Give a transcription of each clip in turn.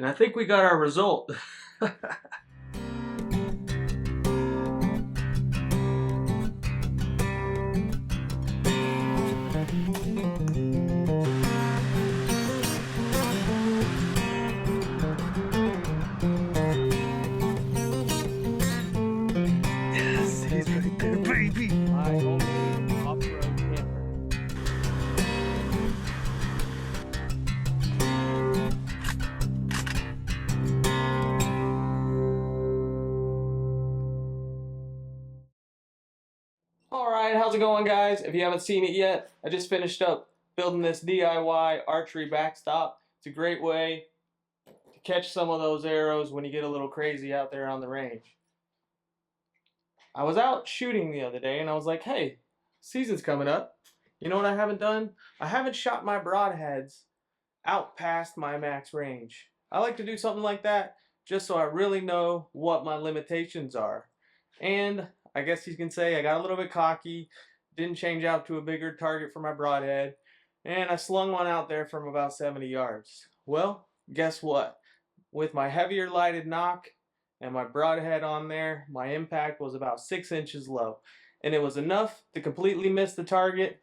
And I think we got our result. Yes, he's right there, baby. My only off-road camper. Alright, how's it going, guys? If you haven't seen it yet, I just finished up building this DIY archery backstop. It's a great way to catch some of those arrows when you get a little crazy out there on the range. I was out shooting the other day and I was like, hey, season's coming up. You know what I haven't done? I haven't shot my broadheads out past my max range. I like to do something like that just so I really know what my limitations are. And I guess you can say I got a little bit cocky, didn't change out to a bigger target for my broadhead, and I slung one out there from about 70 yards. Well, guess what? With my heavier lighted nock and my broadhead on there, my impact was about 6 inches low. And it was enough to completely miss the target,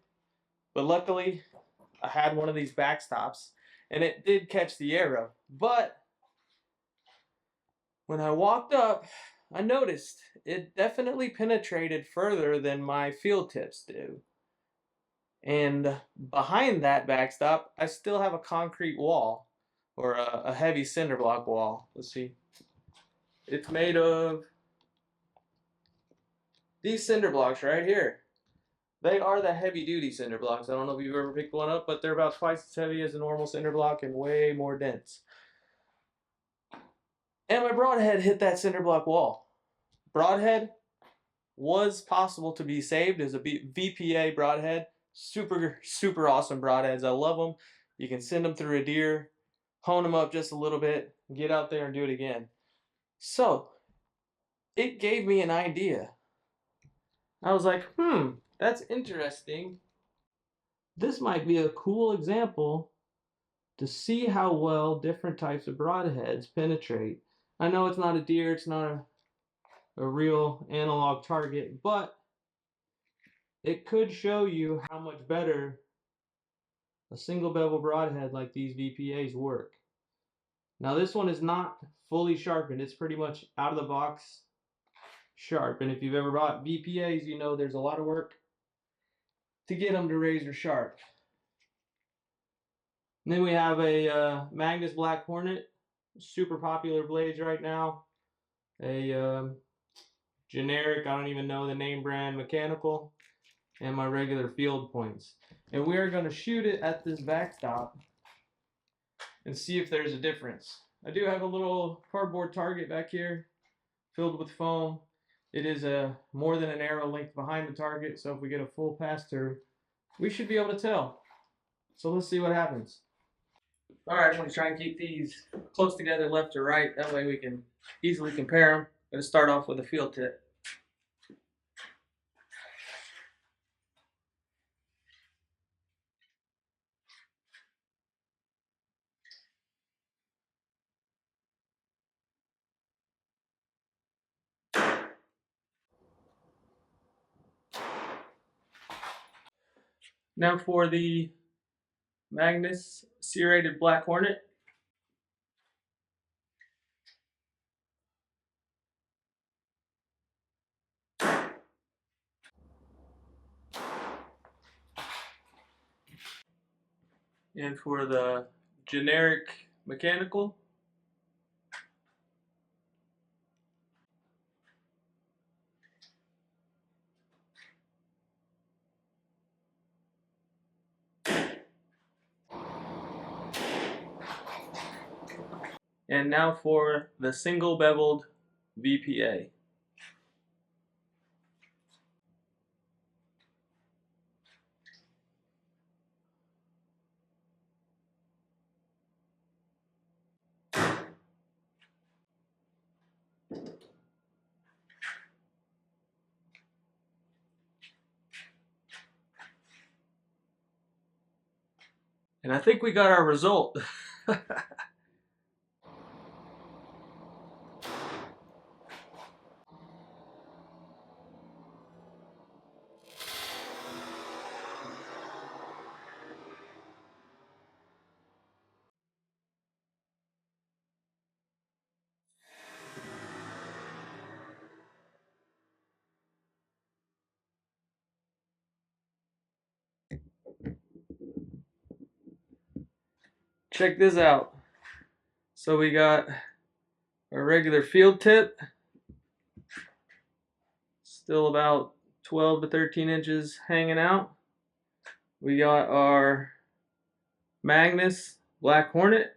but luckily I had one of these backstops and it did catch the arrow. But when I walked up, I noticed it definitely penetrated further than my field tips do. And behind that backstop, I still have a concrete wall, or a heavy cinder block wall. Let's see. It's made of these cinder blocks right here. They are the heavy duty cinder blocks. I don't know if you've ever picked one up, but they're about twice as heavy as a normal cinder block and way more dense. And my broadhead hit that cinder block wall. Broadhead was possible to be saved as a VPA broadhead. Super awesome broadheads. I love them. You can send them through a deer, hone them up just a little bit, get out there and do it again. So it gave me an idea. I was like, that's interesting. This might be a cool example to see how well different types of broadheads penetrate. I know it's not a deer, it's not a real analog target, but it could show you how much better a single bevel broadhead like these VPAs work. Now this one is not fully sharpened, it's pretty much out of the box sharp, and if you've ever bought VPAs, you know there's a lot of work to get them to razor sharp. And then we have a Magnus Black Hornet, super popular blades right now. A generic, I don't even know the name brand, mechanical, and my regular field points. And we are going to shoot it at this backstop and see if there's a difference. I do have a little cardboard target back here filled with foam. It is more than an arrow length behind the target, so if we get a full pass through, we should be able to tell. So let's see what happens. Alright, I'm going to try and keep these close together left to right, that way we can easily compare them. I'm going to start off with a field tip. Now for the Magnus Serrated Black Hornet. And for the generic mechanical. And now for the single beveled VPA. And I think we got our result. check this out. So we got our regular field tip, still about 12 to 13 inches hanging out. We got our Magnus Black Hornet,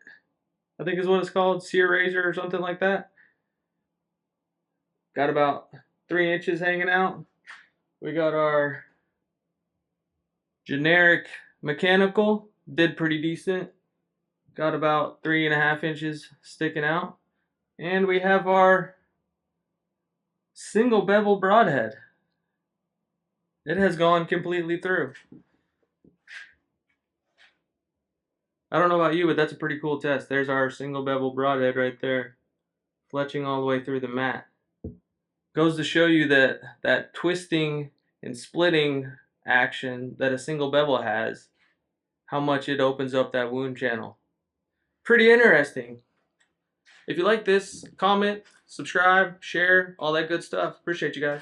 I think is what it's called, Sear Razor or something like that. Got about 3 inches hanging out. We got our generic mechanical, did pretty decent. Got about 3.5 inches sticking out. And we have our single bevel broadhead. It has gone completely through. I don't know about you, but that's a pretty cool test. There's our single bevel broadhead right there, fletching all the way through the mat. Goes to show you that that twisting and splitting action that a single bevel has, how much it opens up that wound channel. Pretty interesting. If you like this, comment, subscribe, share, all that good stuff. Appreciate you guys.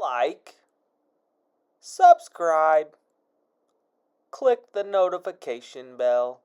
Like, subscribe, click the notification bell.